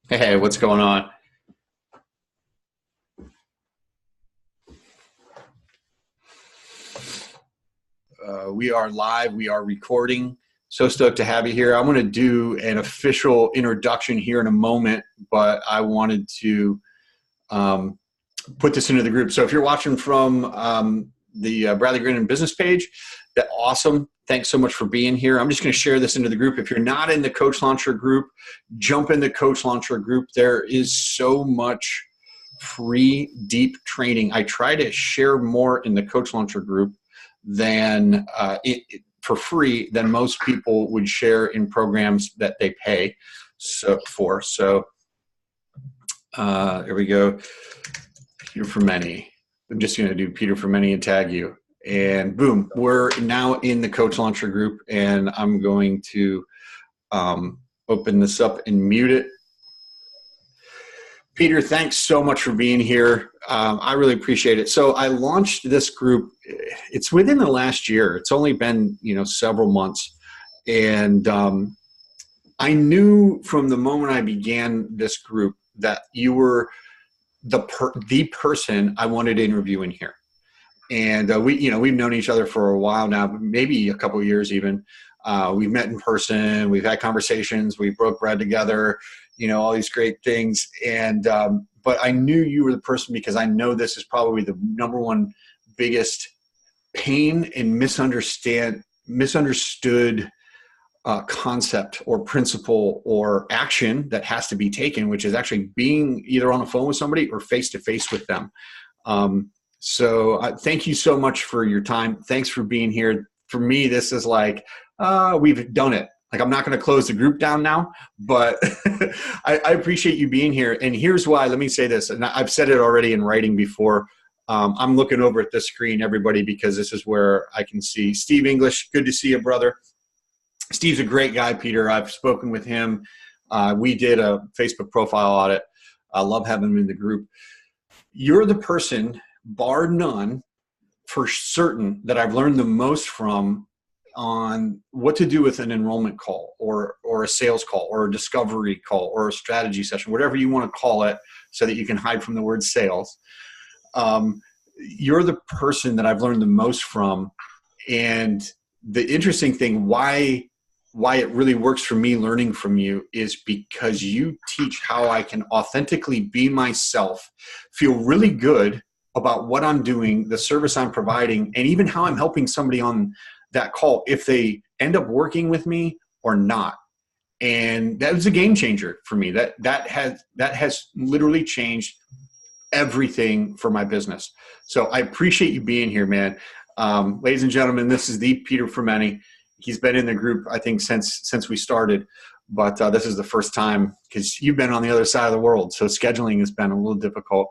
Hey, what's going on? We are live. We are recording. So stoked to have you here. I'm going to do an official introduction here in a moment, but I wanted to um, put this into the group. So if you're watching from the Bradley Grinnan business page, that's awesome. Thanks so much for being here. I'm just going to share this into the group. If you're not in the Coach Launcher group, jump in the Coach Launcher group. There is so much free, deep training. I try to share more in the Coach Launcher group than for free than most people would share in programs that they pay for. So there we go. Peter Frumenti. I'm just going to do Peter Frumenti and tag you. And boom, we're now in the Coach Launcher group, and I'm going to open this up and mute it. Peter, thanks so much for being here. I really appreciate it. So I launched this group. It's within the last year. It's only been, several months. And I knew from the moment I began this group that you were the person I wanted to interview in here. And we've known each other for a while now, maybe a couple of years even. We've met in person. We've had conversations. We broke bread together. All these great things. And, but I knew you were the person because I know this is probably the number one biggest pain and misunderstood concept or principle or action that has to be taken, which is actually being either on the phone with somebody or face-to-face with them. So thank you so much for your time. Thanks for being here. For me, this is like, we've done it. Like, I'm not going to close the group down now, but I appreciate you being here. And here's why. Let me say this, and I've said it already in writing before. I'm looking over at this screen, everybody, because this is where I can see Steve English. Good to see you, brother. Steve's a great guy, Peter. I've spoken with him. We did a Facebook profile audit. I love having him in the group. You're the person, bar none, for certain, that I've learned the most from on what to do with an enrollment call or a sales call or a discovery call or a strategy session, whatever you want to call it, so that you can hide from the word sales. You're the person that I've learned the most from. And the interesting thing, why it really works for me learning from you, is because you teach how I can authentically be myself, feel really good about what I'm doing, the service I'm providing, and even how I'm helping somebody on that call, if they end up working with me or not. And that was a game changer for me. That has literally changed everything for my business. So I appreciate you being here, man. Ladies and gentlemen, this is the Peter Frumenti. He's been in the group, I think, since we started, but this is the first time because you've been on the other side of the world. So scheduling has been a little difficult.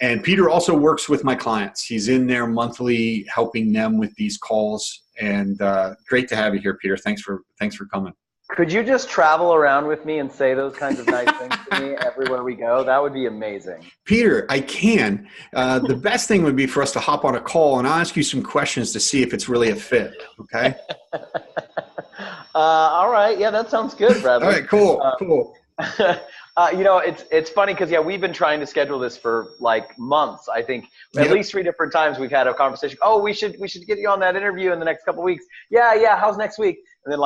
And Peter also works with my clients. He's in there monthly, helping them with these calls. And great to have you here, Peter. Thanks for coming. Could you just travel around with me and say those kinds of nice things to me everywhere we go? That would be amazing. Peter, I can. The best thing would be for us to hop on a call and I'll ask you some questions to see if it's really a fit. Okay. All right. Yeah, that sounds good, Bradley. All right. Cool. It's funny because, we've been trying to schedule this for like months. I think at least 3 different times we've had a conversation. Oh, we should get you on that interview in the next couple of weeks. Yeah. How's next week? And then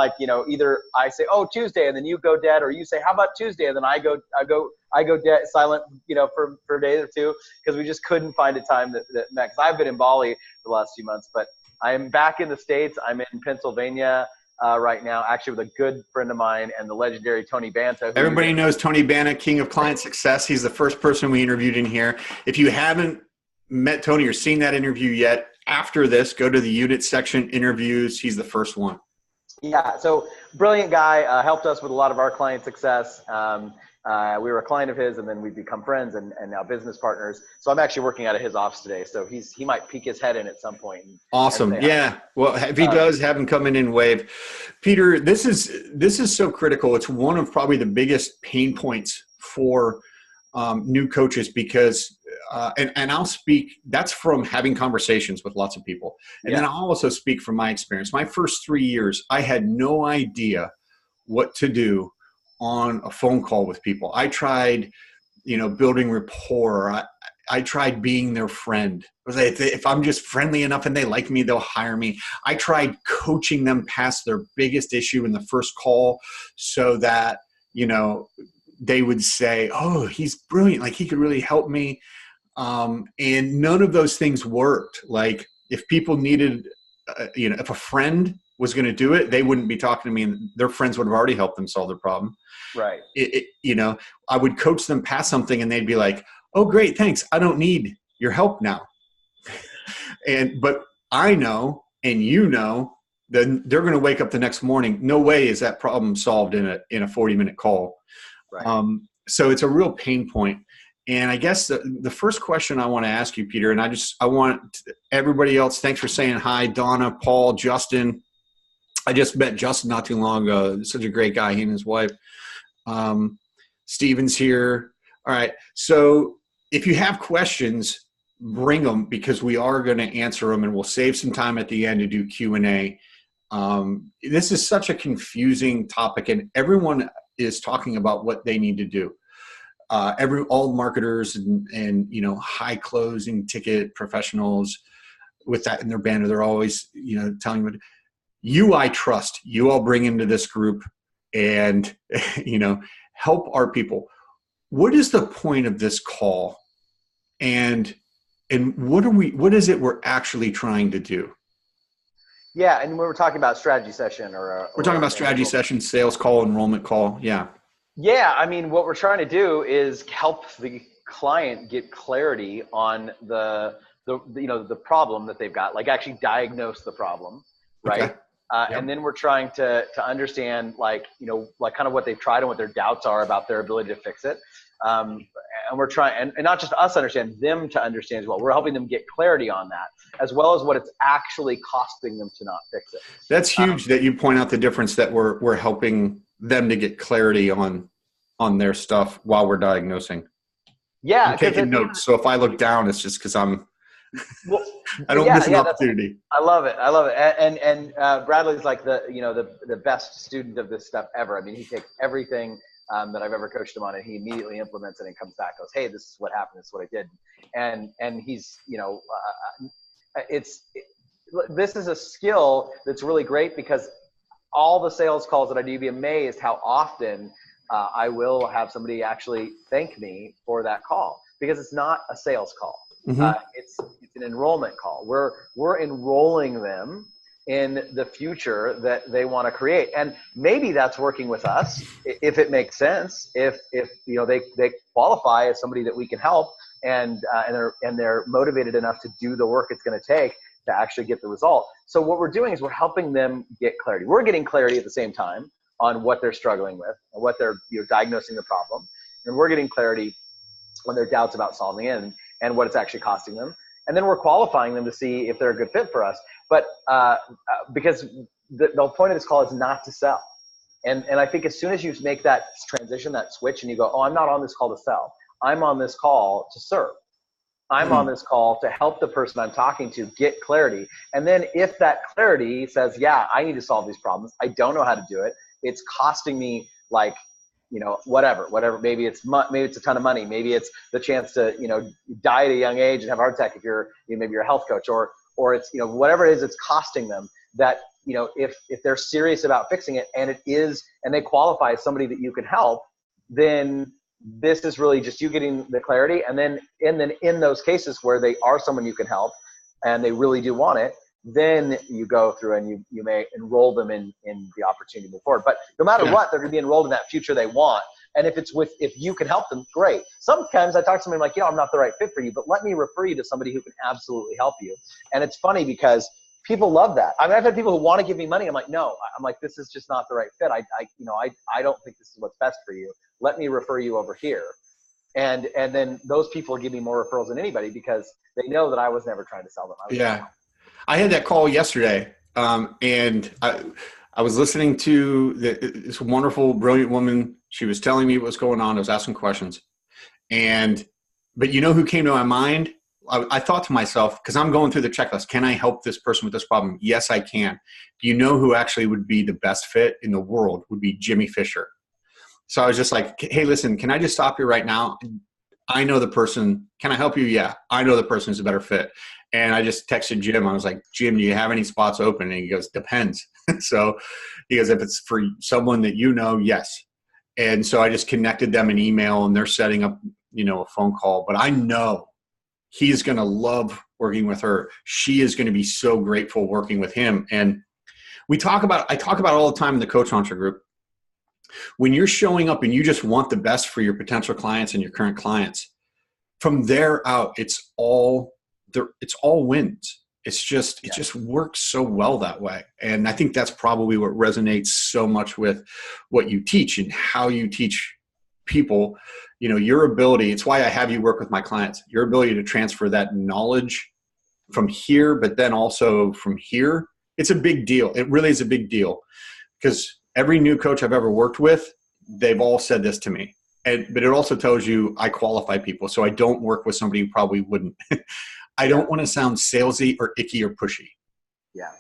either I say, oh, Tuesday, and then you go dead, or you say, how about Tuesday? And then I go dead, silent, for a day or two, because we just couldn't find a time that met. Because I've been in Bali the last few months, but I'm back in the States. I'm in Pennsylvania right now, actually with a good friend of mine and the legendary Tony Banta. Everybody knows Tony Banta, king of client success. He's the first person we interviewed in here. If you haven't met Tony or seen that interview yet, after this, go to the unit section, interviews. He's the first one. Yeah, so brilliant guy, helped us with a lot of our client success. We were a client of his, and then we've become friends and now business partners. So I'm actually working out of his office today. So he might peek his head in at some point. Awesome. Yeah. Well, if he does, have him come in and wave. Peter, this is so critical. It's one of probably the biggest pain points for new coaches because, and I'll speak, that's from having conversations with lots of people. And then I'll also speak from my experience. My first 3 years, I had no idea what to do on a phone call with people. I tried, building rapport. I tried being their friend. If I'm just friendly enough and they like me, they'll hire me. I tried coaching them past their biggest issue in the first call so that, they would say, oh, he's brilliant. Like he could really help me. And none of those things worked. Like if people needed, if a friend was going to do it, they wouldn't be talking to me and their friends would have already helped them solve their problem. Right. I would coach them past something and they'd be like, oh, great, thanks. I don't need your help now. But I know, and then they're going to wake up the next morning. No way is that problem solved in a 40-minute call. Right. So it's a real pain point. And I guess the first question I want to ask you, Peter, and I want everybody else, thanks for saying hi, Donna, Paul, Justin. I just met Justin not too long ago. Such a great guy, he and his wife. Steven's here. All right. So if you have questions, bring them because we are going to answer them and we'll save some time at the end to do Q&A. This is such a confusing topic and everyone is talking about what they need to do. All marketers and high closing ticket professionals with that in their banner, they're always, telling me, I trust, you all bring into this group and, help our people. What is the point of this call? And what is it we're actually trying to do? Yeah. And when we're talking about strategy session we're talking about strategy session, sales call, enrollment call. Yeah. Yeah. I mean, what we're trying to do is help the client get clarity on the problem that they've got, like actually diagnose the problem. Right. Okay. Yep. And then we're trying to understand like kind of what they've tried and what their doubts are about their ability to fix it. And we're trying, and not just us understand, them to understand as well. We're helping them get clarity on that, as well as what it's actually costing them to not fix it. That's huge that you point out the difference that we're helping them to get clarity on their stuff while we're diagnosing. Yeah. I'm taking notes. So if I look down, it's just because I don't miss an opportunity. I love it. And Bradley's like the best student of this stuff ever. I mean, he takes everything that I've ever coached him on and he immediately implements it and comes back, goes, hey, this is what happened. This is what I did. And he's, this is a skill that's really great because all the sales calls that I do, you'd be amazed how often I will have somebody actually thank me for that call because it's not a sales call. Mm-hmm. It's an enrollment call. We're enrolling them in the future that they want to create, and maybe that's working with us if it makes sense. If they qualify as somebody that we can help, and they're motivated enough to do the work it's going to take to actually get the result. So what we're doing is we're helping them get clarity. We're getting clarity at the same time on what they're struggling with and what they're diagnosing the problem, and we're getting clarity on their doubts about solving it and what it's actually costing them. And then we're qualifying them to see if they're a good fit for us. But because the point of this call is not to sell. And I think as soon as you make that transition, that switch, and you go, oh, I'm not on this call to sell. I'm on this call to serve. I'm on this call to help the person I'm talking to get clarity. And then if that clarity says, yeah, I need to solve these problems. I don't know how to do it. It's costing me like, whatever, maybe it's a ton of money. Maybe it's the chance to, die at a young age and have a heart attack if maybe you're a health coach, or it's, whatever it is, it's costing them that, if they're serious about fixing it and they qualify as somebody that you can help, then this is really just you getting the clarity. And then in those cases where they are someone you can help and they really do want it, then you go through and you may enroll them in the opportunity to move forward. But no matter what, they're going to be enrolled in that future they want. And if you can help them, great. Sometimes I talk to somebody like, I'm not the right fit for you, but let me refer you to somebody who can absolutely help you. And it's funny because people love that. I mean, I've had people who want to give me money. I'm like, no, I'm like, this is just not the right fit. I don't think this is what's best for you. Let me refer you over here. And then those people give me more referrals than anybody because they know that I was never trying to sell them. I had that call yesterday, and I was listening to this wonderful, brilliant woman. She was telling me what's going on. I was asking questions. But who came to my mind? I thought to myself, because I'm going through the checklist, can I help this person with this problem? Yes, I can. Do you know who actually would be the best fit in the world? Would be Jimmy Fisher. So I was just like, hey, listen, can I just stop you right now? I know the person. Can I help you? Yeah, I know the person is a better fit. And I just texted Jim. I was like, Jim, do you have any spots open? And he goes, depends. So he goes, if it's for someone that you know, yes. And so I just connected them an email, and they're setting up, a phone call. But I know he's going to love working with her. She is going to be so grateful working with him. And I talk about all the time in the Coach Launcher group. When you're showing up and you just want the best for your potential clients and your current clients, from there out, it's all wins. It just works so well that way. And I think that's probably what resonates so much with what you teach and how you teach people, your ability. It's why I have you work with my clients, your ability to transfer that knowledge from here, but then also from here. It's a big deal. It really is a big deal, because every new coach I've ever worked with, they've all said this to me. But it also tells you I qualify people. So I don't work with somebody who probably wouldn't. I don't want to sound salesy or icky or pushy. Yeah.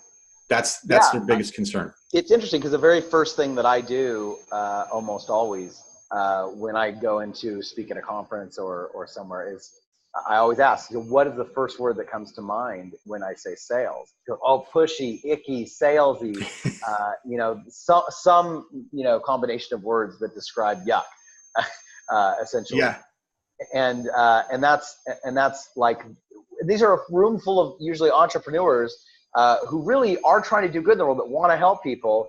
That's their biggest concern. It's interesting because the very first thing that I do almost always when I go into speak at a conference or somewhere is I always ask, what is the first word that comes to mind when I say sales? Oh, pushy, icky, salesy, some combination of words that describe yuck, essentially. Yeah. And that's like, these are a room full of usually entrepreneurs who really are trying to do good in the world, that want to help people,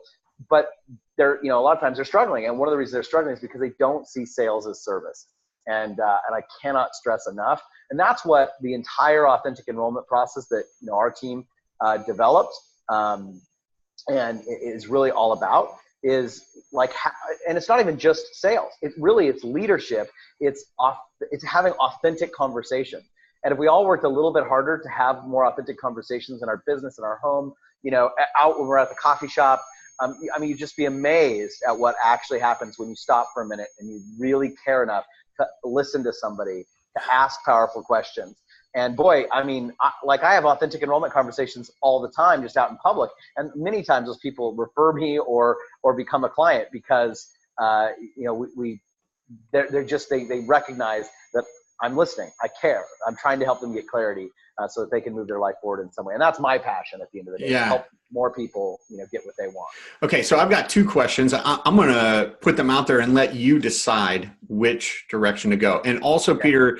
but they're, a lot of times they're struggling. And one of the reasons they're struggling is because they don't see sales as service. And I cannot stress enough. And that's what the entire authentic enrollment process that our team developed and is really all about, is like, and it's not even just sales. It's leadership. It's having authentic conversation. And if we all worked a little bit harder to have more authentic conversations in our business, in our home, out when we're at the coffee shop, you'd just be amazed at what actually happens when you stop for a minute and you really care enough to listen to somebody, to ask powerful questions. And boy, I have authentic enrollment conversations all the time, just out in public. And many times those people refer me or become a client because, they recognize that I'm listening. I care. I'm trying to help them get clarity so that they can move their life forward in some way. And that's my passion at the end of the day, to help more people, get what they want. Okay. So I've got two questions. I'm going to put them out there and let you decide which direction to go. And also, Peter,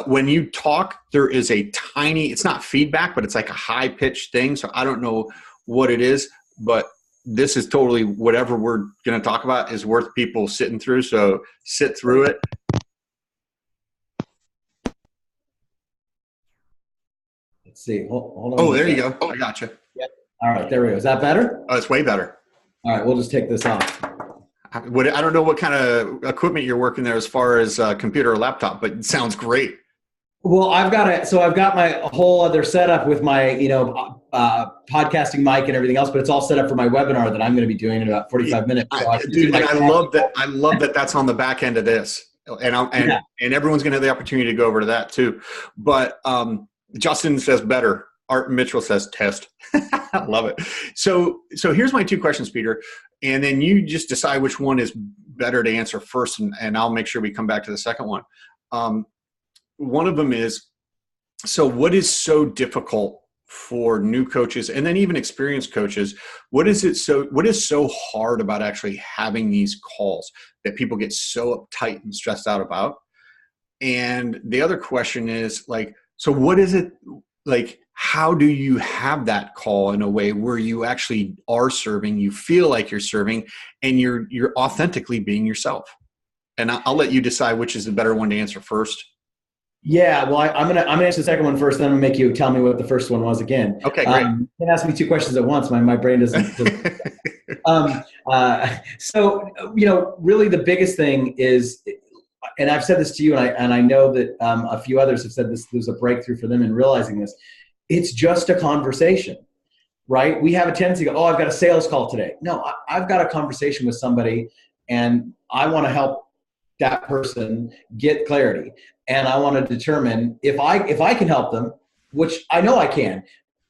when you talk, there is a tiny, it's not feedback, but it's like a high pitched thing. So I don't know what it is, but this is totally, whatever we're going to talk about is worth people sitting through. So sit through it. Let's see. Hold on. Oh, there you go. I got you. Yeah. All right, there we go. Is that better? Oh, it's way better. All right, we'll just take this off. I don't know what kind of equipment you're working there as far as computer or laptop, but it sounds great. Well, I've got my whole other setup with my, podcasting mic and everything else, but it's all set up for my webinar that I'm going to be doing in about 45 minutes. So I love that. I love that that's on the back end of this, and everyone's going to have the opportunity to go over to that too. But Justin says better. Art Mitchell says test. I love it. So here's my two questions, Peter, and then you just decide which one is better to answer first, and I'll make sure we come back to the second one. One of them is, so what is so difficult for new coaches and then even experienced coaches? What is so hard about actually having these calls that people get so uptight and stressed out about? And the other question is so what is it like? How do you have that call in a way where you actually are serving, you feel like you're serving, and you're authentically being yourself? And I'll let you decide which is the better one to answer first. Yeah, well, I'm gonna answer the second one first, then I'm gonna make you tell me what the first one was again. Okay, great. You can ask me two questions at once. My brain doesn't. So really the biggest thing is, and I've said this to you, and I know that a few others have said this. There's a breakthrough for them in realizing this. It's just a conversation, right? We have a tendency to go, I've got a sales call today. No, I've got a conversation with somebody, and I want to help that person get clarity. And I want to determine if I can help them, which I know I can,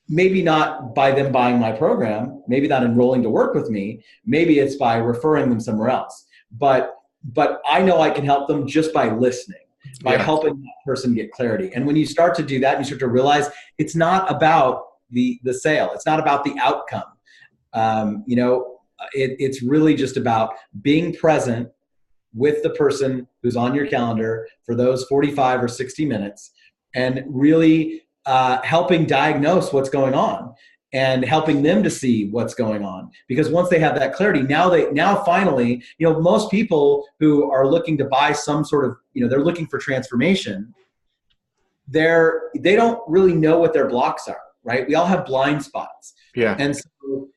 maybe not by them buying my program, maybe not enrolling to work with me, maybe it's by referring them somewhere else. But but I know I can help them just by listening, by helping that person get clarity. And when you start to do that, you start to realize it's not about the sale. It's not about the outcome. It's really just about being present with the person who's on your calendar for those 45 or 60 minutes and really helping diagnose what's going on and helping them to see what's going on. Because once they have that clarity, now finally, most people who are looking to buy some sort of, they're looking for transformation, they don't really know what their blocks are, right? We all have blind spots. Yeah. And so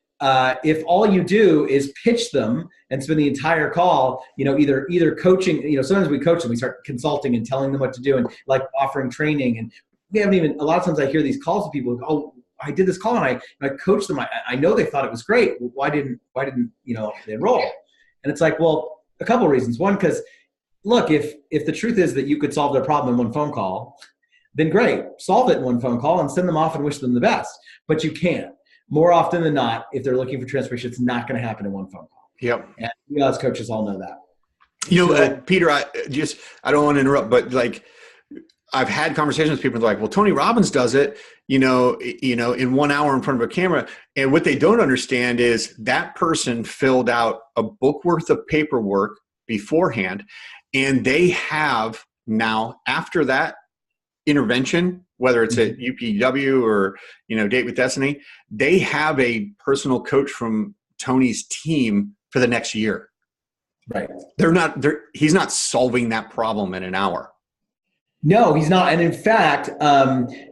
if all you do is pitch them and spend the entire call, either coaching, sometimes we coach them, we start consulting and telling them what to do and like offering training. And we haven't even, a lot of times I hear these calls with people, oh, I did this call and I coached them. I know they thought it was great. Why didn't they enroll? And it's like, well, a couple of reasons. One, because look, if the truth is that you could solve their problem in one phone call, then great, solve it in one phone call and send them off and wish them the best. But you can't. More often than not, if they're looking for transformation, it's not going to happen in one phone call. Yep. And we as coaches all know that. Peter, I don't want to interrupt, but like I've had conversations with people like, well, Tony Robbins does it, in 1 hour in front of a camera. And what they don't understand is that person filled out a book worth of paperwork beforehand. And they have now, after that intervention, whether it's at UPW or, Date with Destiny, they have a personal coach from Tony's team for the next year. Right. He's not solving that problem in an hour. No, he's not. And in fact,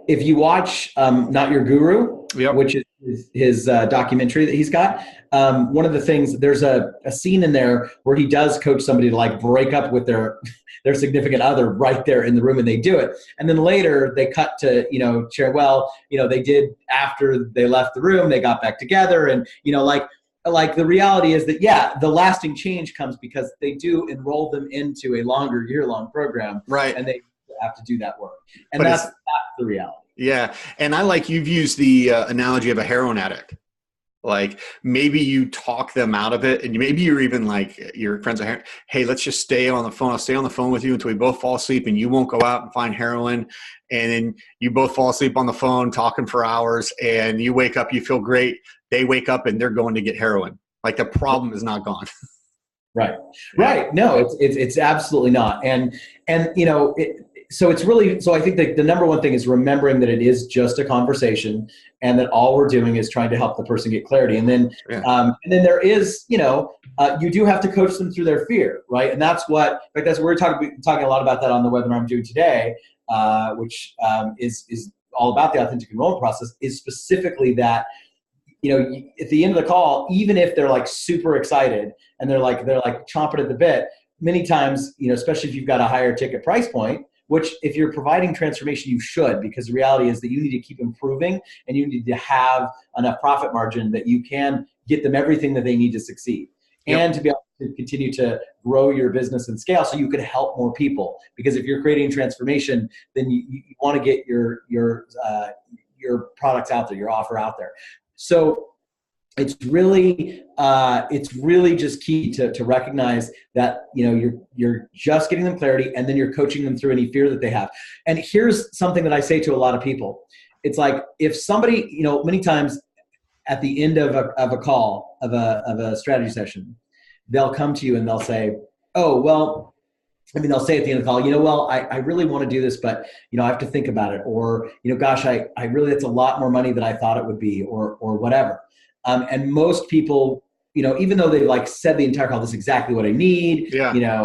if you watch Not Your Guru, which is his documentary that he's got, one of the things, there's a scene in there where he does coach somebody to like break up with their significant other right there in the room, and they do it. And then later they cut to, share, they did after they left the room, they got back together. And, like the reality is that, the lasting change comes because they do enroll them into a longer year-long program. Right. And they have to do that work. And that's the reality. Yeah. And you've used the analogy of a heroin addict. Like maybe you talk them out of it, and maybe you're even like your friends are, hey, let's just stay on the phone. I'll stay on the phone with you until we both fall asleep, and you won't go out and find heroin. And then you both fall asleep on the phone talking for hours, and you wake up, you feel great. They wake up and they're going to get heroin. Like the problem is not gone. Right. Right. No, it's absolutely not. So it's really, I think that the number one thing is remembering that it is just a conversation and that all we're doing is trying to help the person get clarity. And then, there is, you do have to coach them through their fear, right? And that's what, we're talking a lot about that on the webinar I'm doing today, which is all about the authentic enrollment process, is specifically that, at the end of the call, even if they're like super excited and they're like chomping at the bit, many times, especially if you've got a higher ticket price point, which if you're providing transformation, you should, because the reality is that you need to keep improving and you need to have enough profit margin that you can get them everything that they need to succeed. Yep. And to be able to continue to grow your business and scale so you can help more people. Because if you're creating transformation, then you want to get your products out there, your offer out there. So it's really just key to recognize that you're just getting them clarity, and then you're coaching them through any fear that they have. And here's something that I say to a lot of people. It's like if somebody, many times at the end of a call of a strategy session, they'll come to you and they'll say, oh, well, they'll say at the end of the call, I really want to do this, but, I have to think about it. Or, gosh, I really, it's a lot more money than I thought it would be, or whatever. And most people, even though they've said the entire call, this is exactly what I need. Yeah.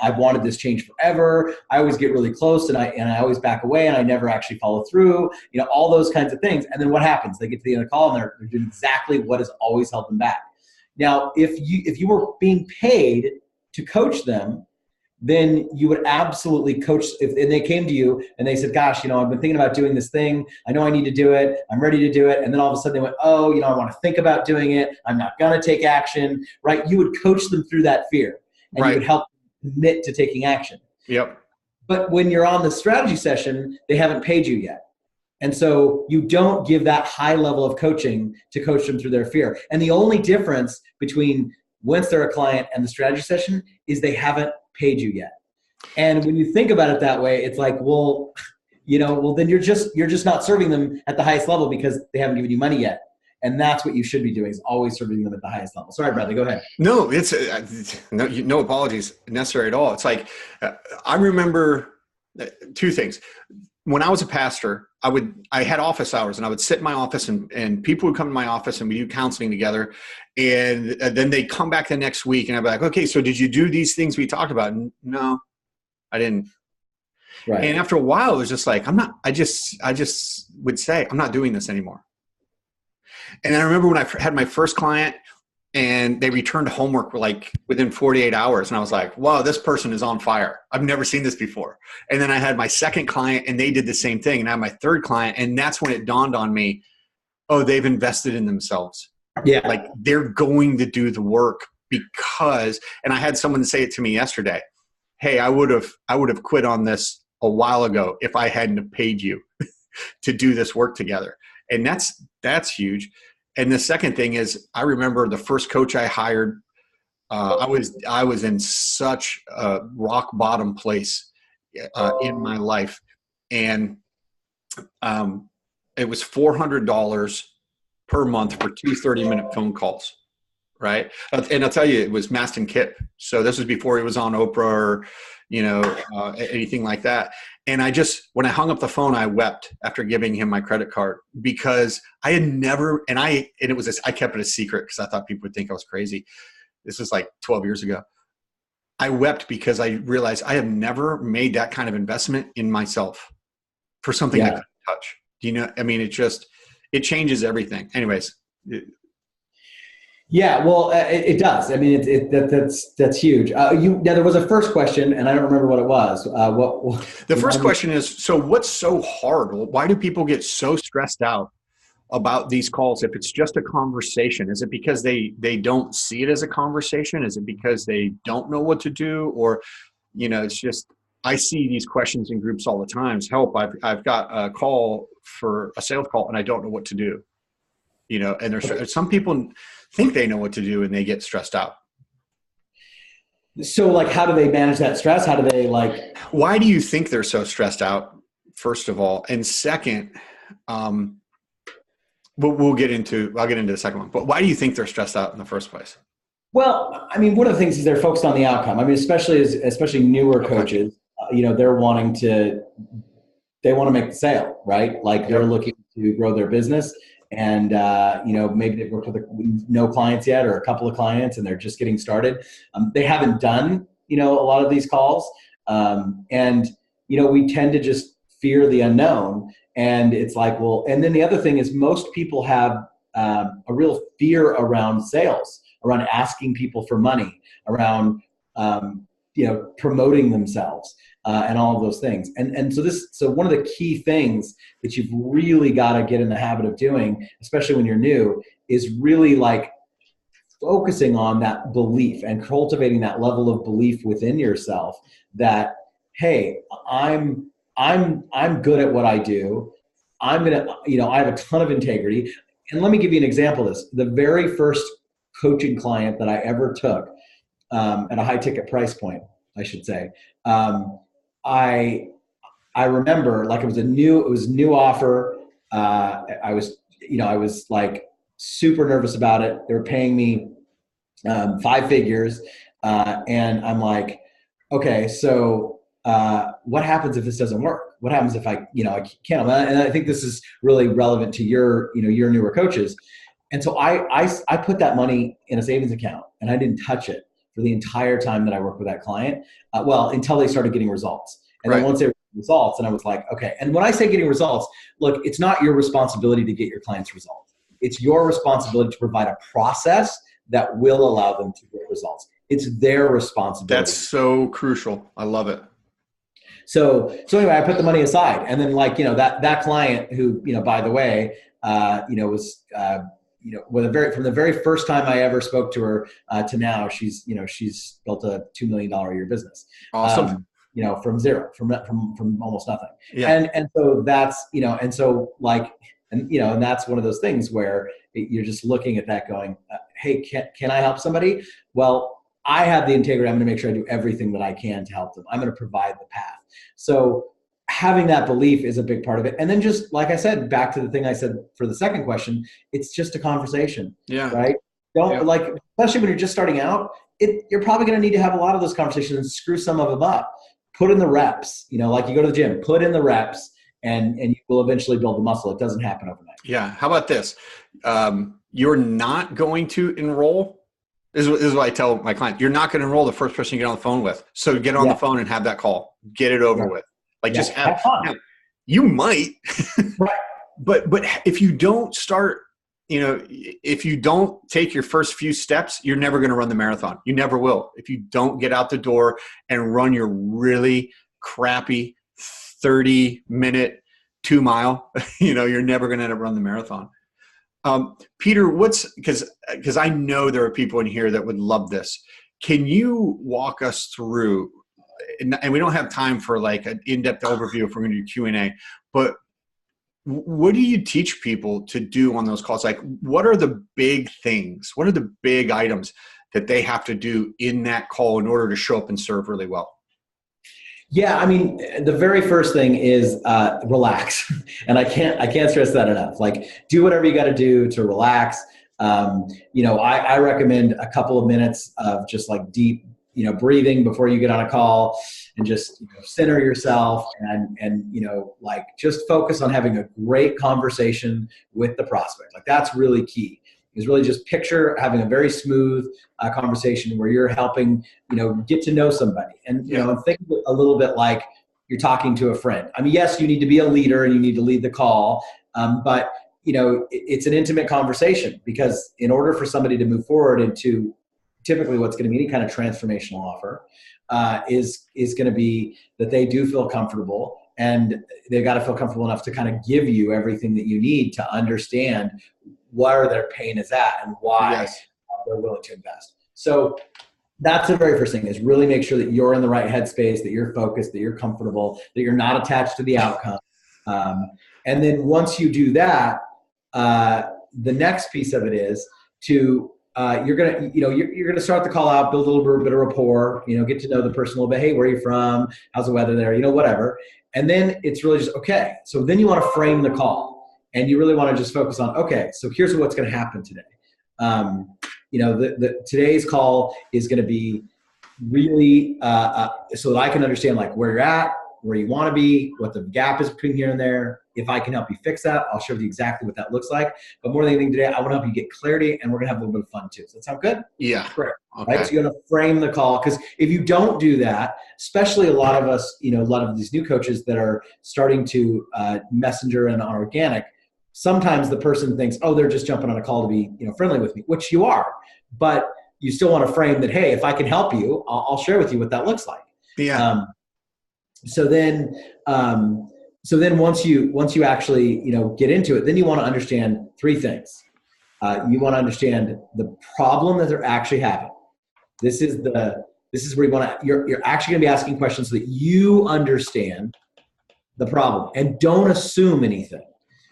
I've wanted this change forever. I always get really close and I always back away and I never actually follow through, all those kinds of things. And then what happens? They get to the end of the call and they're doing exactly what has always held them back. Now, if you were being paid to coach them, then you would absolutely coach. And they came to you and they said, gosh, I've been thinking about doing this thing. I know I need to do it. I'm ready to do it. And then all of a sudden they went, oh, I want to think about doing it. I'm not going to take action, right? You would coach them through that fear and you would help them commit to taking action. Yep. But when you're on the strategy session, they haven't paid you yet. And so you don't give that high level of coaching to coach them through their fear. And the only difference between once they're a client and the strategy session is they haven't paid you yet. And when you think about it that way, it's like, well, then you're just not serving them at the highest level because they haven't given you money yet. And that's what you should be doing, is always serving them at the highest level. Sorry, Bradley, go ahead. No, it's no apologies necessary at all. It's like, I remember two things. When I was a pastor, I had office hours, and I would sit in my office, and people would come to my office, and we do counseling together. And then they'd come back the next week, and I'd be like, okay, so did you do these things we talked about? And no, I didn't. Right. And after a while, it was just like, I just would say, I'm not doing this anymore. And I remember when I had my first client, and they returned homework like within 48 hours. And I was like, wow, this person is on fire. I've never seen this before. And then I had my second client, and they did the same thing. And I had my third client, and that's when it dawned on me, oh, they've invested in themselves. Yeah. Like, they're going to do the work because, and I had someone say it to me yesterday, hey, I would have quit on this a while ago if I hadn't have paid you to do this work together. And that's huge. And the second thing is, I remember the first coach I hired, I was in such a rock bottom place in my life. And it was $400 per month for 2 30-minute phone calls, right? And I'll tell you, it was Maston Kip. So this was before he was on Oprah or, anything like that. And when I hung up the phone, I wept after giving him my credit card, because I had never, I kept it a secret because I thought people would think I was crazy. This was like 12 years ago. I wept because I realized I have never made that kind of investment in myself for something I couldn't touch. It changes everything. Anyways. Yeah, well, it does. I mean, that's huge. Now there was a first question, and I don't remember what it was. The first question is, so what's so hard? Why do people get so stressed out about these calls if it's just a conversation? Is it because they don't see it as a conversation? Is it because they don't know what to do? Or, it's just, I see these questions in groups all the time. Help, I've got a call for a sales call, and I don't know what to do. And there's some people think they know what to do, and they get stressed out. So like, how do they manage that stress? How do they why do you think they're so stressed out, first of all? And second, I'll get into the second one, but why do you think they're stressed out in the first place? Well, I mean, one of the things is they're focused on the outcome. I mean, especially newer coaches, they want to make the sale, right? Like, they're looking to grow their business. And, maybe they've worked with no clients yet, or a couple of clients, and they're just getting started. They haven't done, a lot of these calls. And we tend to just fear the unknown. And it's like, well, and then the other thing is, most people have a real fear around sales, around asking people for money, around, promoting themselves. And all of those things. And so one of the key things that you've really got to get in the habit of doing, especially when you're new, is really like focusing on that belief and cultivating that level of belief within yourself that, hey, I'm good at what I do. I'm going to, I have a ton of integrity. And let me give you an example of this. The very first coaching client that I ever took at a high ticket price point, I should say, I remember, like, it was a new offer. I was like super nervous about it. They were paying me 5 figures. And I'm like, okay, so what happens if this doesn't work? What happens if I can't? And I think this is really relevant to your newer coaches. And so I put that money in a savings account, and I didn't touch it for the entire time that I worked with that client. Until they started getting results. And then once they were getting results, and I was like, okay. And when I say getting results, look, it's not your responsibility to get your clients results. It's your responsibility to provide a process that will allow them to get results. It's their responsibility. That's so crucial. I love it. So anyway, I put the money aside, and then that client who, by the way, was, from the very first time I ever spoke to her to now, she's built a $2 million a year business. Awesome. From zero, from almost nothing. Yeah. And so that's, and that's one of those things where you're just looking at that going, hey, can I help somebody? Well, I have the integrity. I'm going to make sure I do everything that I can to help them. I'm going to provide the path. So having that belief is a big part of it. And then just like I said, back to the thing I said for the second question, it's just a conversation, right? Don't like, especially when you're just starting out, you're probably going to need to have a lot of those conversations and screw some of them up. Put in the reps, like you go to the gym, put in the reps and you will eventually build the muscle. It doesn't happen overnight. Yeah. How about this? You're not going to enroll. This is what I tell my clients. You're not going to enroll the first person you get on the phone with. So get on the phone and have that call. Get it over with. Like just have fun. Now, you might, right. but if you don't start, if you don't take your first few steps, you're never going to run the marathon. You never will. If you don't get out the door and run your really crappy 30-minute 2 mile, you're never going to end up running the marathon. Peter, because I know there are people in here that would love this. Can you walk us through, and we don't have time for like an in-depth overview if we're going to do Q&A, but what do you teach people to do on those calls? Like, what are the big things? What are the big items that they have to do in that call in order to show up and serve really well? Yeah, I mean, the very first thing is relax, and I can't stress that enough. Like, do whatever you got to do to relax. I recommend a couple of minutes of just like deep, breathing before you get on a call, and just center yourself and like just focus on having a great conversation with the prospect. Like that's really key. Is really just picture having a very smooth conversation where you're helping, get to know somebody and, and think a little bit like you're talking to a friend. I mean, yes, you need to be a leader and you need to lead the call, but it's an intimate conversation, because in order for somebody to move forward into typically what's going to be any kind of transformational offer is going to be that they do feel comfortable, and they've got to feel comfortable enough to kind of give you everything that you need to understand where their pain is at and why they're willing to invest. So that's the very first thing, is really make sure that you're in the right headspace, that you're focused, that you're comfortable, that you're not attached to the outcome. And then once you do that, the next piece of it is to you're gonna start the call out, build a little bit of rapport, get to know the person a little bit. Hey, where are you from? How's the weather there? Whatever. And then it's really just, okay. So then you want to frame the call. And you really want to just focus on, okay, so here's what's going to happen today. Today's call is going to be really so that I can understand like where you're at, where you want to be, what the gap is between here and there. If I can help you fix that, I'll show you exactly what that looks like. But more than anything today, I want to help you get clarity, and we're going to have a little bit of fun too. Does that sound good? Yeah. Great. Okay. Right? So you're going to frame the call, because if you don't do that, especially a lot of us, a lot of these new coaches that are starting to messenger and are organic, sometimes the person thinks, oh, they're just jumping on a call to be, friendly with me, which you are, but you still want to frame that, hey, if I can help you, I'll share with you what that looks like. Yeah. So then once you actually, get into it, then you want to understand three things. You want to understand the problem that they're actually having. This is where you want to, you're actually going to be asking questions so that you understand the problem, and don't assume anything.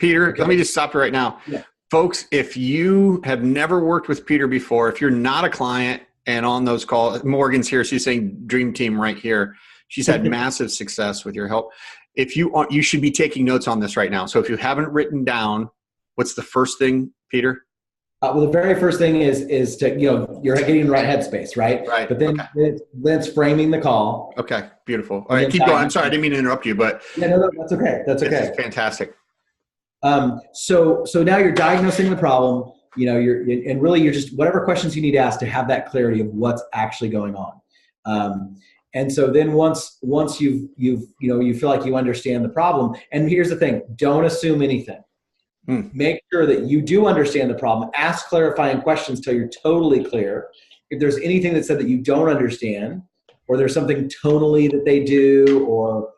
Peter, let me just stop you right now. Yeah. Folks, if you have never worked with Peter before, if you're not a client and on those calls, Morgan's here, she's saying dream team right here. She's had massive success with your help. If you should be taking notes on this right now. So if you haven't written down, what's the first thing, Peter? Well, the very first thing is to, you're getting in the right headspace, right? Right. But then it's framing the call. Okay, beautiful. All right, keep going. I'm sorry, I didn't mean to interrupt you, but no, that's okay. That's okay. This is fantastic. So now you're diagnosing the problem. You're just whatever questions you need to ask to have that clarity of what's actually going on. And so then once you feel like you understand the problem, and here's the thing: don't assume anything. Make sure that you do understand the problem. Ask clarifying questions till you're totally clear. If there's anything that said that you don't understand, or there's something tonally that they do, or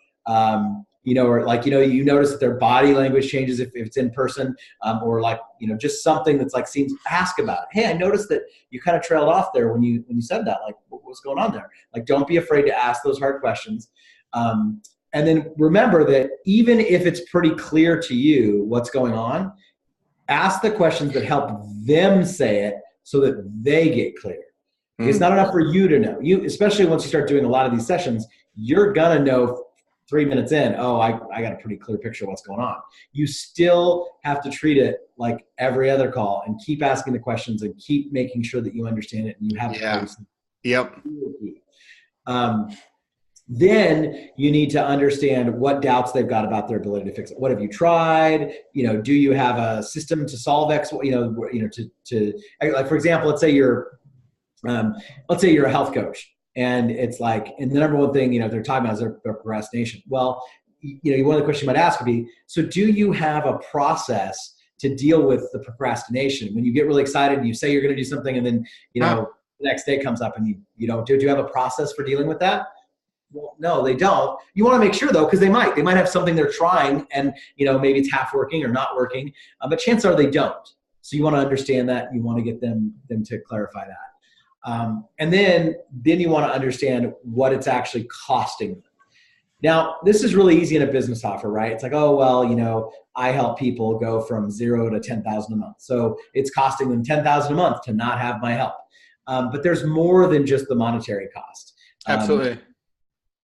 you notice that their body language changes if it's in person, or just something that's like seems, ask about it. Hey, I noticed that you kind of trailed off there when you said that. Like, what was going on there? Like, don't be afraid to ask those hard questions. And then remember that even if it's pretty clear to you what's going on, ask the questions that help them say it so that they get clear. It's not enough for you to know. You, especially once you start doing a lot of these sessions, you're gonna know 3 minutes in, oh, I got a pretty clear picture of what's going on. You still have to treat it like every other call and keep asking the questions and keep making sure that you understand it and you have it. Yep. Then you need to understand what doubts they've got about their ability to fix it. What have you tried? Do you have a system to solve X? To like, for example, let's say you're a health coach, and it's like, and the number one thing, they're talking about is their procrastination. Well, one of the questions you might ask would be, so do you have a process to deal with the procrastination? When you get really excited and you say you're going to do something, and then, the next day comes up and you don't do you have a process for dealing with that? Well, no, they don't. You want to make sure, though, because they might have something they're trying, and maybe it's half working or not working, but chances are they don't. So you want to understand that. You want to get them to clarify that, and then you want to understand what it's actually costing them. Now, this is really easy in a business offer, right? It's like, oh, well, I help people go from 0 to 10,000 a month, so it's costing them 10,000 a month to not have my help. But there's more than just the monetary cost. Absolutely.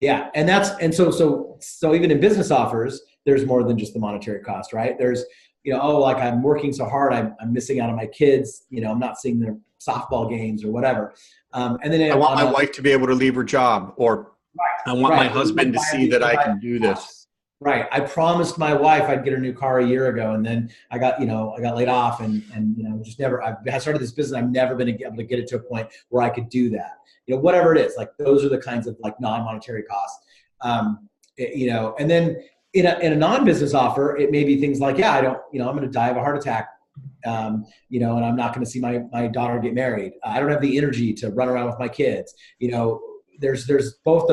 Yeah, so even in business offers, there's more than just the monetary cost, right? There's, like, I'm working so hard, I'm missing out on my kids, I'm not seeing their softball games or whatever. And then I want my wife to be able to leave her job, or I want my husband to see that I can do this. Right. I promised my wife I'd get her new car a year ago, and then I got laid off, and just never. I started this business. I've never been able to get it to a point where I could do that. Whatever it is, like, those are the kinds of, like, non-monetary costs. And then in a non-business offer, it may be things like, yeah, I don't, I'm going to die of a heart attack, and I'm not going to see my daughter get married. I don't have the energy to run around with my kids. There's both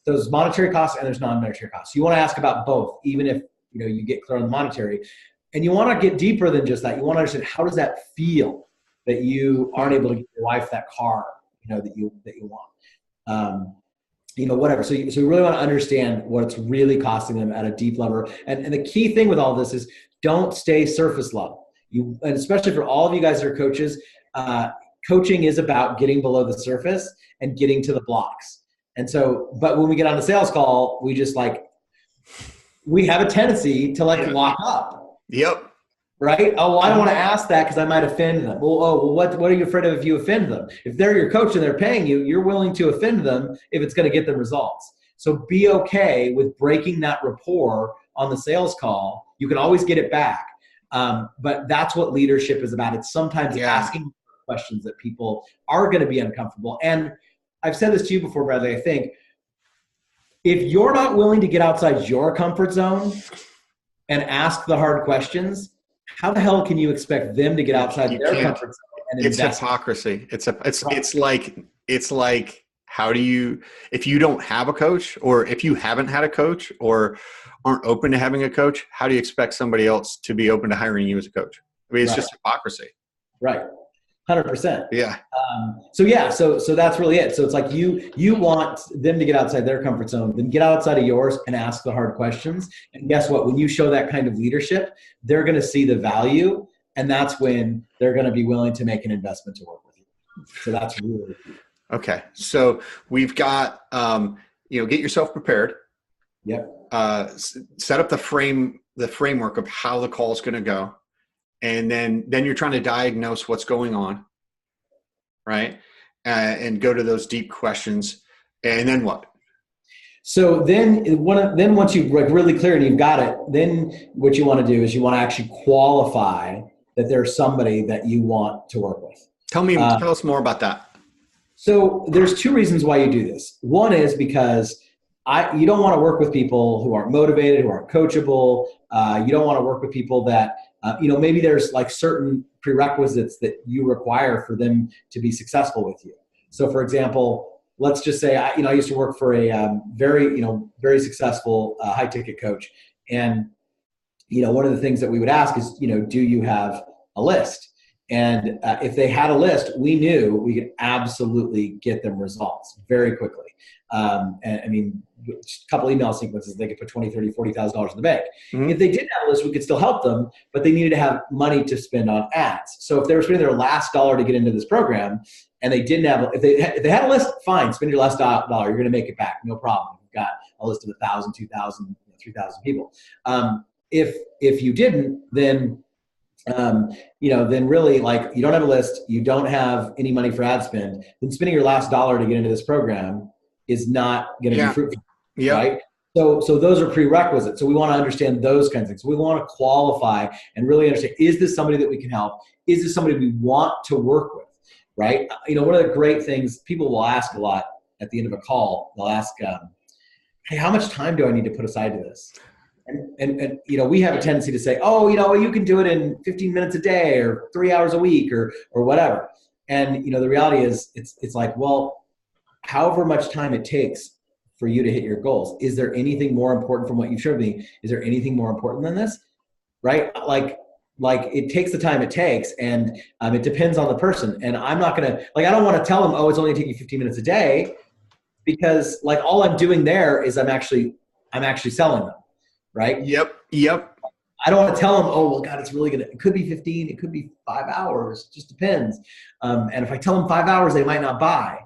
those monetary costs and there's non-monetary costs. You want to ask about both, even if you get clear on the monetary, and you want to get deeper than just that. You want to understand, how does that feel that you aren't able to get your wife that car, that you want, whatever. So you really want to understand what it's really costing them at a deep level. And the key thing with all this is, don't stay surface level. And especially for all of you guys that are coaches, coaching is about getting below the surface and getting to the blocks. And so, but when we get on the sales call, we just we have a tendency to lock up. Yep. Right? Oh, well, I don't want to ask that because I might offend them. Well, what are you afraid of if you offend them? If they're your coach and they're paying you, you're willing to offend them if it's going to get them results. So be okay with breaking that rapport on the sales call. You can always get it back. But that's what leadership is about. It's sometimes asking questions that people are going to be uncomfortable. And I've said this to you before, Bradley, I think, if you're not willing to get outside your comfort zone and ask the hard questions, how the hell can you expect them to get outside their comfort zone and invest? It's hypocrisy. It's like, how do you, if you don't have a coach, or if you haven't had a coach, or aren't open to having a coach, how do you expect somebody else to be open to hiring you as a coach? I mean, it's just hypocrisy. Right. 100%. Yeah. So that's really it. So it's like, you want them to get outside their comfort zone, then get outside of yours and ask the hard questions. And guess what? When you show that kind of leadership, they're going to see the value, and that's when they're going to be willing to make an investment to work with you. So that's really key. Okay. So we've got, get yourself prepared. Yep. Set up the framework of how the call is going to go. And then you're trying to diagnose what's going on, right? And go to those deep questions. And then what? So then once you've really clear and you've got it, then what you want to do is you want to actually qualify that there's somebody that you want to work with. Tell us more about that. So there's two reasons why you do this. One is because you don't want to work with people who aren't motivated, who aren't coachable. You don't want to work with people that, maybe there's like certain prerequisites that you require for them to be successful with you. So for example, let's just say, I used to work for a very successful high ticket coach. And, one of the things that we would ask is, do you have a list? And if they had a list, we knew we could absolutely get them results very quickly. And I mean, a couple email sequences, they could put $20, $30, $40,000 in the bank. Mm-hmm. If they didn't have a list, we could still help them, but they needed to have money to spend on ads. So if they were spending their last dollar to get into this program, and they didn't have, if they had a list, fine, spend your last dollar, you're going to make it back, no problem. You've got a list of 1,000, 2,000, 3,000 people. If you didn't, then then really, like, you don't have a list, you don't have any money for ad spend, then spending your last dollar to get into this program is not going to be fruitful, right? So those are prerequisites. So we want to understand those kinds of things. We want to qualify and really understand, is this somebody that we can help? Is this somebody we want to work with, right? One of the great things people will ask a lot at the end of a call, they'll ask, hey, how much time do I need to put aside to this? And we have a tendency to say, oh, you can do it in 15 minutes a day or 3 hours a week or whatever. And, the reality is it's like, well, however much time it takes for you to hit your goals, is there anything more important from what you've showed me? Is there anything more important than this? Right? Like it takes the time it takes, and it depends on the person. And I'm not going to, I don't want to tell them, oh, it's only taking 15 minutes a day, because all I'm doing there is I'm actually selling them. Right? Yep. I don't want to tell them, oh, well, God, it could be 15, it could be 5 hours, it just depends. And if I tell them 5 hours, they might not buy.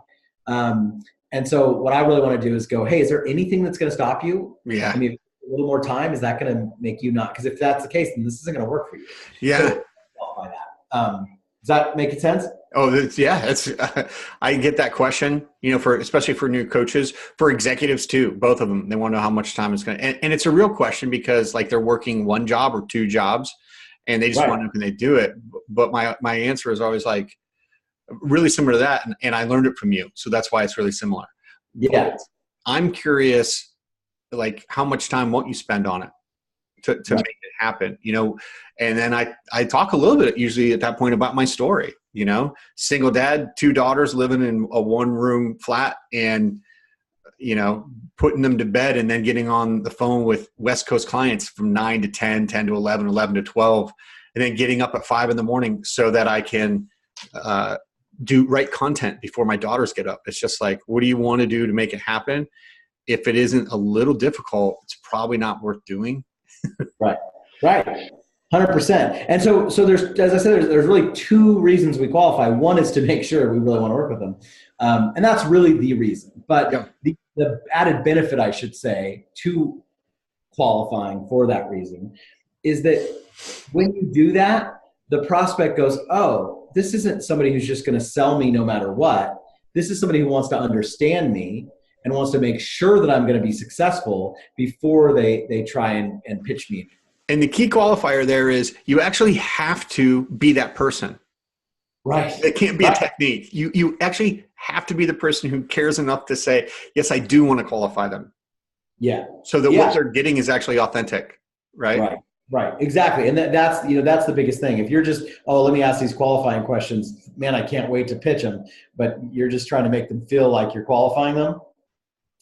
And so what I really want to do is go, hey, is there anything that's going to stop you? Yeah. I mean, a little more time, is that going to make you not? Because if that's the case, then this isn't going to work for you. Yeah. So, qualify that. Does that make sense? Oh, I get that question, especially for new coaches, for executives too, both of them. They want to know how much time it's going to, and it's a real question, because they're working one job or two jobs, and they just want to know, can they do it? But my answer is always really similar to that. And I learned it from you. So that's why it's really similar. Yeah. But I'm curious, how much time won't you spend on it to make it happen, and then I talk a little bit usually at that point about my story, single dad, 2 daughters living in a 1-room flat, and, putting them to bed and then getting on the phone with West Coast clients from 9 to 10, 10 to 11, 11 to 12, and then getting up at 5 in the morning so that I can write content before my daughters get up. It's just what do you want to do to make it happen? If it isn't a little difficult, it's probably not worth doing. Right. 100%. And so there's, as I said, there's really 2 reasons we qualify. One is to make sure we really want to work with them. And that's really the reason. But the added benefit, I should say, to qualifying for that reason is that when you do that, the prospect goes, oh, this isn't somebody who's just going to sell me no matter what. This is somebody who wants to understand me and wants to make sure that I'm going to be successful before they try and pitch me. And the key qualifier there is you actually have to be that person. Right. It can't be a technique. You actually have to be the person who cares enough to say, yes, I do want to qualify them. Yeah. So that what they're getting is actually authentic. Right. Right. Exactly. And that's the biggest thing. If you're just, oh, let me ask these qualifying questions, man, I can't wait to pitch them, but you're just trying to make them feel like you're qualifying them,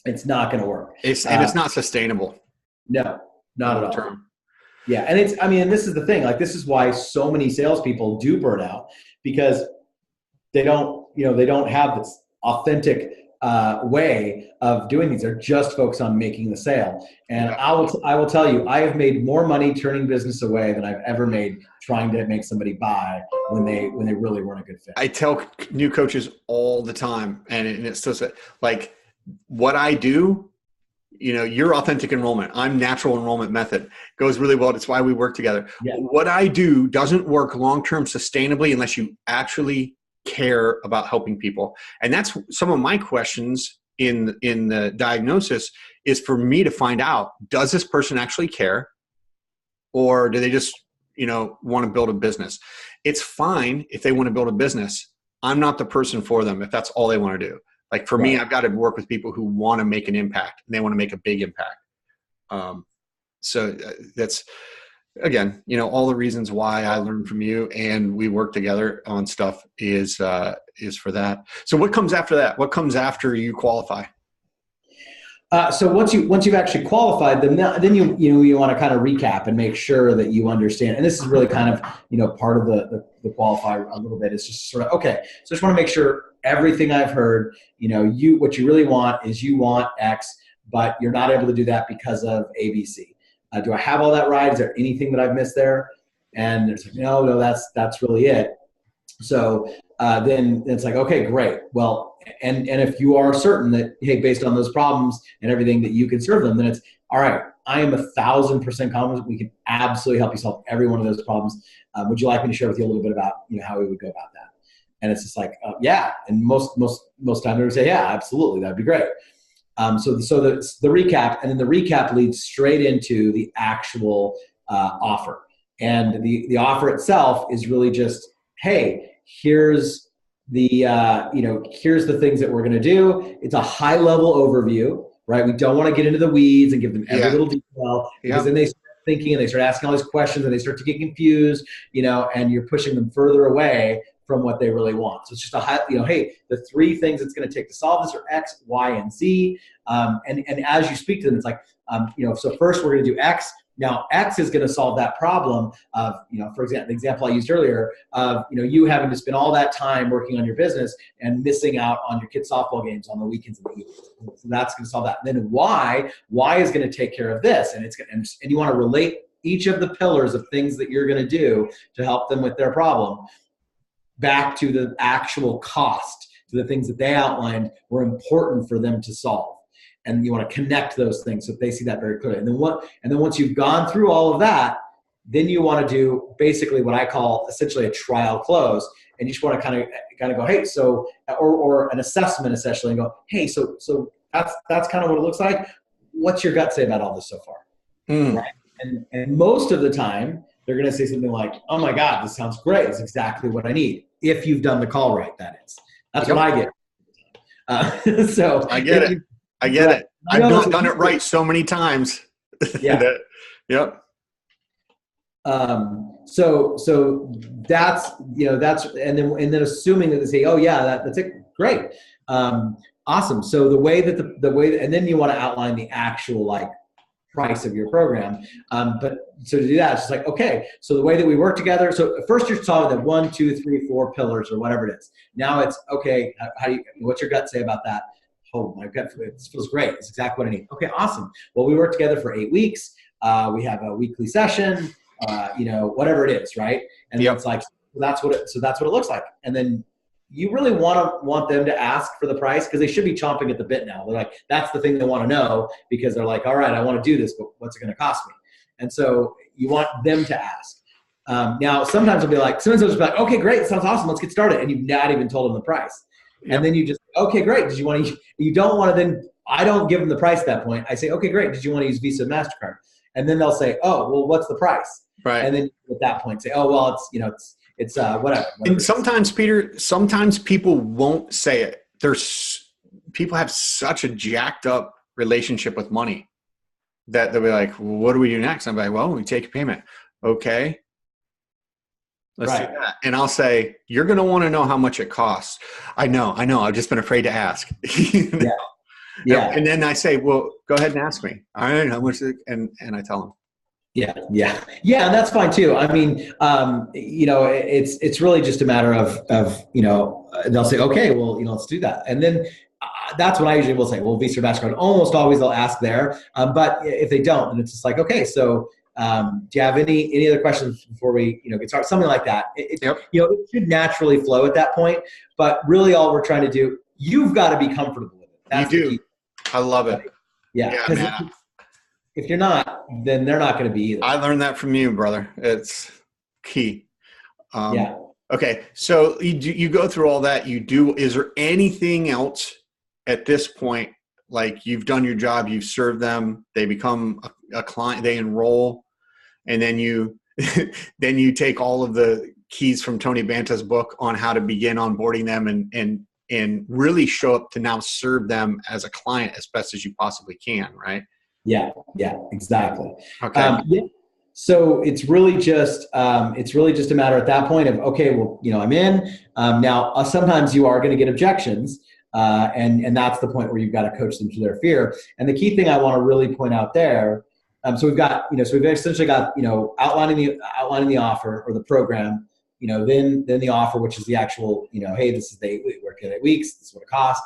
it's not going to work. It's not sustainable. No, not at all. Term. Yeah. And this is the thing, this is why so many salespeople do burn out, because they don't have this authentic way of doing these. They're just focused on making the sale. And I will tell you, I have made more money turning business away than I've ever made trying to make somebody buy when they really weren't a good fit. I tell new coaches all the time, and it's still what I do, you're authentic enrollment. I'm natural enrollment method. Goes really well. That's why we work together. Yeah. What I do doesn't work long-term sustainably unless you actually care about helping people. And that's some of my questions in the diagnosis, is for me to find out, does this person actually care, or do they just, want to build a business? It's fine if they want to build a business. I'm not the person for them if that's all they want to do. For me, I've got to work with people who want to make an impact, and they want to make a big impact. So that's, again, all the reasons why I learned from you and we work together on stuff is for that. So what comes after that? What comes after you qualify? So once you've actually qualified them, then you want to kind of recap and make sure that you understand. And this is really kind of part of the qualify a little bit. It's just sort of okay. So just want to make sure everything I've heard. What you really want is you want X, but you're not able to do that because of ABC. Do I have all that right? Is there anything that I've missed there? And it's like, no, that's really it. So then it's like, okay, great. Well, and if you are certain that, hey, based on those problems and everything that you can serve them, then it's all right. I am 1,000% confident we can absolutely help you solve every one of those problems. Would you like me to share with you a little bit about how we would go about that? And it's just like, yeah. And most times they would say, yeah, absolutely, that'd be great. So the recap, and then the recap leads straight into the actual offer. And the offer itself is really just, hey, here's the here's the things that we're going to do. It's a high level overview, right? We don't want to get into the weeds and give them every little detail, because then they start thinking and they start asking all these questions and they start to get confused, and you're pushing them further away from what they really want. So it's just a high, hey, the 3 things it's going to take to solve this are X, Y, and Z. And as you speak to them, it's like, so first we're going to do X. Now, X is going to solve that problem of, for example, the example I used earlier of, you having to spend all that time working on your business and missing out on your kids' softball games on the weekends and the evenings. So that's going to solve that. And then Y is going to take care of this. And and you want to relate each of the pillars of things that you're going to do to help them with their problem back to the actual cost, to the things that they outlined were important for them to solve. And you want to connect those things so that they see that very clearly. And then once you've gone through all of that, then you want to do basically what I call essentially a trial close. And you just want to kind of go, hey, so, or an assessment essentially, and go, hey, so that's kind of what it looks like. What's your gut say about all this so far? Right? And most of the time, they're going to say something like, oh my God, this sounds great. It's exactly what I need. If you've done the call right, that is. That's what I get. So I get it. I get it. I've not done it right so many times. Yeah. Yep. So that's, and then assuming that they say, oh yeah, that's it. Great. Awesome. So the way that and then you want to outline the actual price of your program. But so to do that, it's just like, okay, so the way that we work together. So first you're solving the 1, 2, 3, 4 pillars or whatever it is. Now it's okay. What's your gut say about that? Oh, my gut, it feels great. It's exactly what I need. Okay, awesome. Well, we work together for 8 weeks. We have a weekly session, whatever it is, right? And it's like, that's what it looks like. And then you really want them to ask for the price, because they should be chomping at the bit now. They're like, that's the thing they want to know, because they're like, all right, I want to do this, but what's it going to cost me? And so you want them to ask. Now, sometimes they'll just be like, okay, great, sounds awesome, let's get started. And you've not even told them the price. Yep. And then you just, okay, great. You don't want to then, I don't give them the price at that point. I say, okay, great. Did you want to use Visa, MasterCard? And then they'll say, oh, well, what's the price? Right. And then at that point say, oh, well, it's whatever. And sometimes, Peter, people won't say it. People have such a jacked up relationship with money that they'll be like, well, what do we do next? I'm like, well, we take a payment. Okay. Let's do that. And I'll say, you're going to want to know how much it costs. I know. I've just been afraid to ask. Yeah. And then I say, well, go ahead and ask me. All right. How much? And I tell them. Yeah. And that's fine too. I mean, it's really just a matter of, they'll say, okay, well, let's do that. And then that's what I usually will say. Well, Visa or MasterCard, almost always they'll ask there. But if they don't, then it's just like, okay, so do you have any other questions before we get started? Something like that. It should naturally flow at that point. But really, all we're trying to do, you've got to be comfortable with it. That's you do. I love it. Yeah. Because if you're not, then they're not going to be either. I learned that from you, brother. It's key. Okay. So you go through all that. Is there anything else at this point? Like, you've done your job, you've served them, they become a client, they enroll, and then you take all of the keys from Tony Banta's book on how to begin onboarding them and really show up to now serve them as a client as best as you possibly can, right? Yeah, exactly. Okay. So it's really just a matter at that point of, okay, well, I'm in. Now, sometimes you are going to get objections. And that's the point where you've got to coach them through their fear. And the key thing I want to really point out there, so we've got, so we've essentially got, outlining the offer or the program, then the offer, which is the actual, hey, this is the work in 8 weeks, this is what it costs.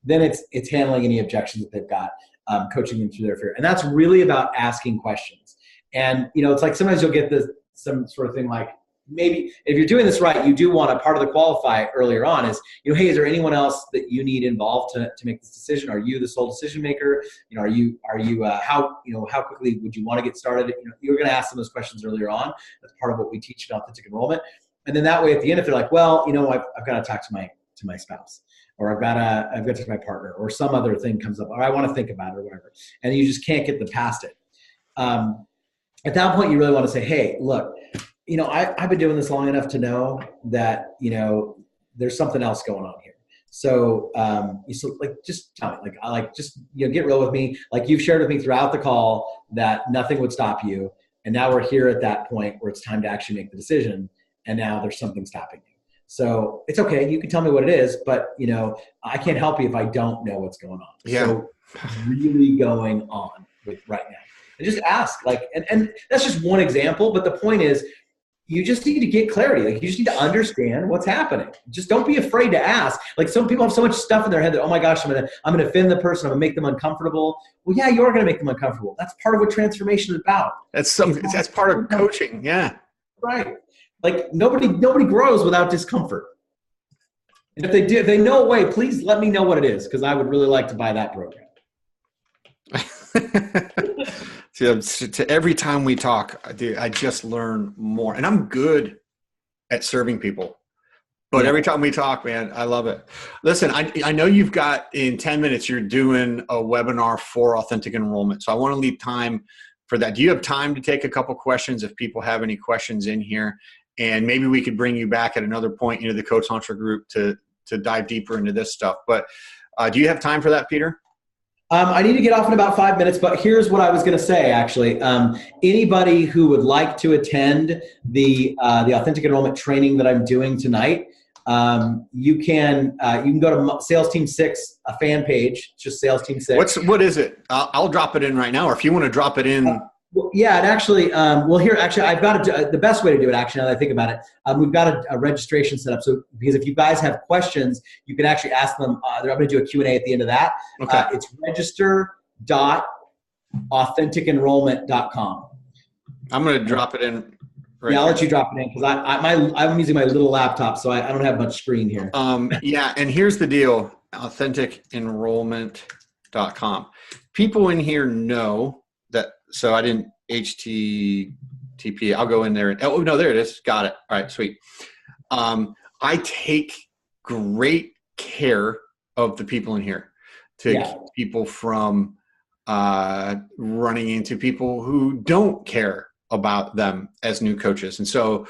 Then it's handling any objections that they've got, coaching them through their fear. And that's really about asking questions. And, it's like sometimes you'll get some sort of thing like, maybe if you're doing this right, you do want a part of the qualify earlier on is, hey, is there anyone else that you need involved to make this decision? Are you the sole decision maker? Are you how quickly would you want to get started? You're going to ask them those questions earlier on. That's part of what we teach in authentic enrollment. And then that way at the end, if they're like, well, I've got to talk to my spouse, or I've got to talk to my partner, or some other thing comes up, or I want to think about it or whatever. And you just can't get them past it. At that point, you really want to say, hey, look, I've been doing this long enough to know that, there's something else going on here. So, just tell me, get real with me. Like you've shared with me throughout the call that nothing would stop you. And now we're here at that point where it's time to actually make the decision. And now there's something stopping you. So it's okay. You can tell me what it is, but I can't help you if I don't know what's going on. Yeah. So really going on with right now and just ask and that's just one example. But the point is, you just need to get clarity. Like you just need to understand what's happening. Just don't be afraid to ask. Like some people have so much stuff in their head that, oh my gosh, I'm gonna offend the person. I'm gonna make them uncomfortable. Well, yeah, you are gonna make them uncomfortable. That's part of what transformation is about. That's part of coaching. Yeah. Right. Like nobody grows without discomfort. And if they know a way, please let me know what it is, because I would really like to buy that program. To every time we talk, I just learn more, and I'm good at serving people. But every time we talk, man, I love it. Listen, I know you've got in 10 minutes, you're doing a webinar for Authentic Enrollment. So I want to leave time for that. Do you have time to take a couple questions if people have any questions in here? And maybe we could bring you back at another point into the Coach Launcher group to dive deeper into this stuff. But do you have time for that, Peter? I need to get off in about 5 minutes, but here's what I was going to say, actually. Anybody who would like to attend the Authentic Enrollment training that I'm doing tonight, you can go to Sales Team 6, a fan page. It's just Sales Team 6. What is it? I'll drop it in right now, or if you want to drop it in. Yeah, and actually, I've got the best way to do it, actually, now that I think about it, we've got a registration set up. So, because if you guys have questions, you can actually ask them. I'm going to do a Q&A at the end of that. Okay. It's register.authenticenrollment.com. I'm going to drop it in. Right, I'll let you drop it in, because I'm using my little laptop, so I don't have much screen here. Yeah, and here's the deal, authenticenrollment.com. People in here know that, so I didn't HTTP. I'll go in there. Oh, no, there it is. Got it. All right, sweet. I take great care of the people in here to keep people from running into people who don't care about them as new coaches. And so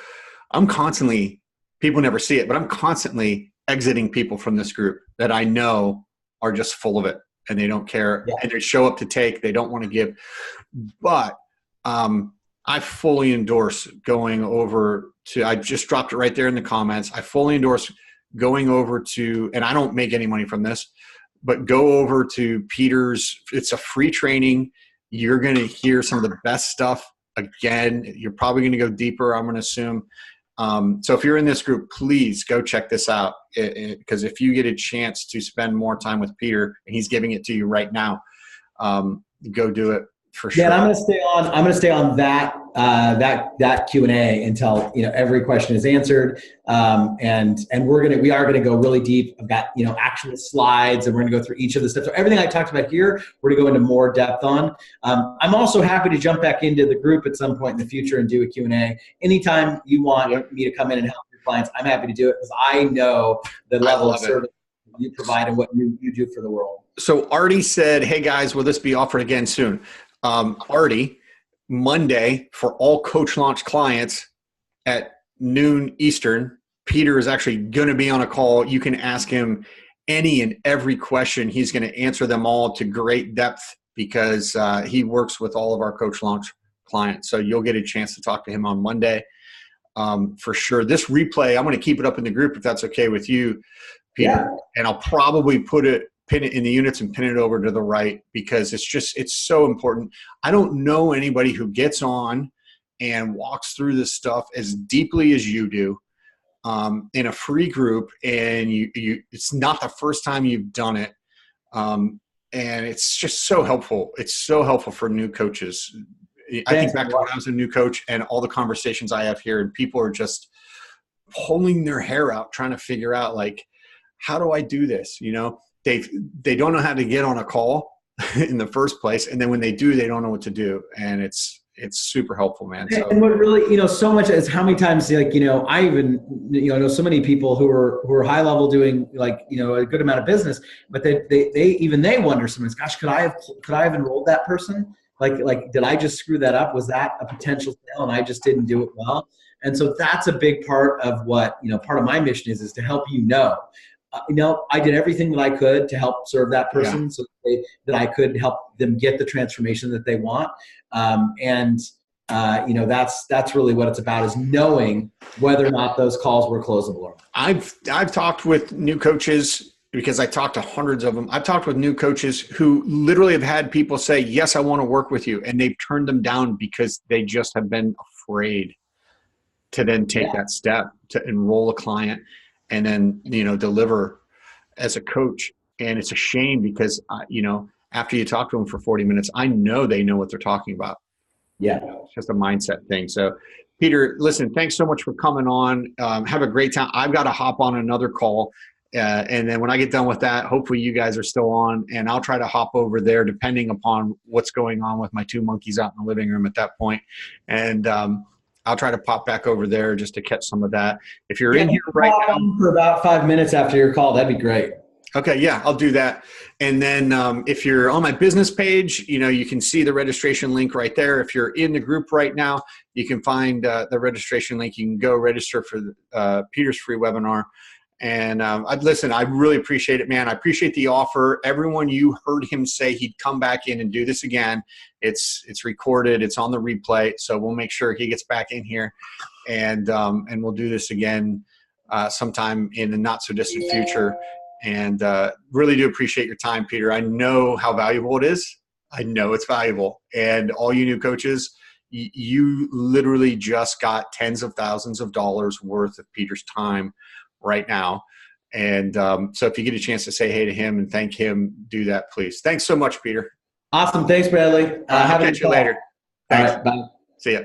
I'm constantly, people never see it, but I'm constantly exiting people from this group that I know are just full of it and they don't care and they show up to take, they don't want to give. But I fully endorse going over to, I just dropped it right there in the comments. I fully endorse going over to, and I don't make any money from this, but go over to Peter's. It's a free training. You're going to hear some of the best stuff. Again, you're probably going to go deeper, I'm going to assume. So if you're in this group, please go check this out, because if you get a chance to spend more time with Peter, and he's giving it to you right now, go do it for sure. Yeah, and I'm going to stay on that Q&A until every question is answered, and we are gonna go really deep. I've got actual slides, and we're gonna go through each of the steps. So everything I talked about here, we're gonna go into more depth on. I'm also happy to jump back into the group at some point in the future and do a Q&A. Anytime you want me to come in and help your clients, I'm happy to do it, because I know the level of service you provide and what you do for the world. So Artie said, "Hey guys, will this be offered again soon?" Artie, Monday for all Coach Launch clients at noon Eastern, Peter is actually going to be on a call. You can ask him any and every question. He's going to answer them all to great depth, because he works with all of our Coach Launch clients. So you'll get a chance to talk to him on Monday for sure. This replay, I'm going to keep it up in the group if that's okay with you. Peter. Yeah. And I'll probably pin it in the units and pin it over to the right, because it's so important. I don't know anybody who gets on and walks through this stuff as deeply as you do, in a free group, and it's not the first time you've done it. And it's just so helpful. It's so helpful for new coaches. I think back to when I was a new coach and all the conversations I have here, and people are just pulling their hair out trying to figure out, like, how do I do this? You know, they don't know how to get on a call in the first place, and then when they do, they don't know what to do, and it's super helpful, man. So, and what really, so much is how many times, like, I even, know so many people who are high level doing, like, a good amount of business, but they wonder sometimes, gosh, could I have enrolled that person? Like, did I just screw that up? Was that a potential sale and I just didn't do it well? And so that's a big part of what, part of my mission is to help I did everything that I could to help serve that person, so that I could help them get the transformation that they want. That's really what it's about, is knowing whether or not those calls were closable or not. I've talked with new coaches, because I talked to hundreds of them. I've talked with new coaches who literally have had people say, yes, I want to work with you. And they've turned them down because they just have been afraid to then take that step to enroll a client and then, deliver as a coach. And it's a shame, because, after you talk to them for 40 minutes, I know they know what they're talking about. Yeah. It's just a mindset thing. So, Peter, listen, thanks so much for coming on. Have a great time. I've got to hop on another call. And then when I get done with that, hopefully you guys are still on, and I'll try to hop over there depending upon what's going on with my two monkeys out in the living room at that point. And I'll try to pop back over there just to catch some of that. If you're in here right now for about 5 minutes after your call, that'd be great. Okay, yeah, I'll do that. And then if you're on my business page, you can see the registration link right there. If you're in the group right now, you can find the registration link. You can go register for Peter's free webinar. And listen, I really appreciate it, man. I appreciate the offer. Everyone, you heard him say he'd come back in and do this again. It's recorded. It's on the replay. So we'll make sure he gets back in here, and we'll do this again sometime in the not so distant future. And really do appreciate your time, Peter. I know how valuable it is. I know it's valuable. And all you new coaches, you literally just got tens of thousands of dollars worth of Peter's time right now. And so if you get a chance to say hey to him and thank him, do that, please. Thanks so much, Peter. Awesome. Thanks, Bradley. I'll catch you later. Thanks. All right, bye. See ya.